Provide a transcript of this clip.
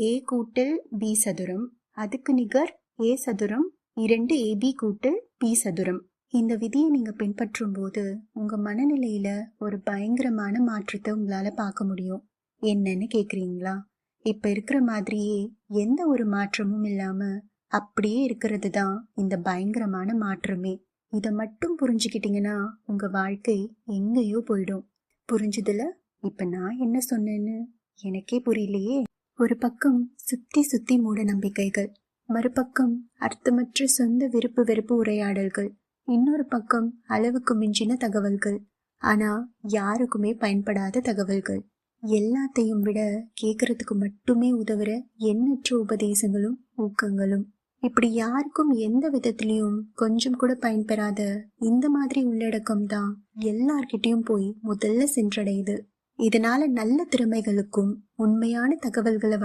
a கூட்டல் b சதுரம் அதுக்கு நிகர் a சதுரம் 2ab கூட்டல் b சதுரம். இந்த விதியை நீங்க பின்பற்றும் போது உங்க மனநிலையில ஒரு பயங்கரமான மாற்றத்தை உங்களால பார்க்க முடியும். என்னன்னு கேக்குறீங்களா? இப்ப இருக்கிற மாதிரியே எந்த ஒரு மாற்றமும் இல்லாம அப்படியே இருக்கிறது தான் இந்த பயங்கரமான மாற்றமே. இத மட்டும் புரிஞ்சுக்கிட்டீங்கன்னா உங்க வாழ்க்கை எங்கேயோ போயிடும். புரிஞ்சுதுல? இப்ப நான் என்ன சொன்னேன்னு எனக்கே புரியலையே. ஒரு பக்கம் சுத்தி சுத்தி மூட நம்பிக்கைகள், மறுபக்கம் அர்த்தமற்ற சொந்த விருப்பு வெறுப்பு உரையாடல்கள், இன்னொரு பக்கம் அளவுக்கு மிஞ்சின தகவல்கள், ஆனா யாருக்குமே பயன்படாத தகவல்கள். எல்லாத்தையும் விட கேட்கறதுக்கு மட்டுமே உதவுற எண்ணற்ற உபதேசங்களும் ஊக்கங்களும். இப்படி யாருக்கும் எந்த விதத்திலையும் கொஞ்சம் கூட பயன்பெறாத இந்த மாதிரி உள்ளடக்கம் தான் எல்லார்கிட்டயும் போய் முதல்ல சென்றடையுது. இதனால நல்ல திறமைகளுக்கும் உண்மையான தகவல்களை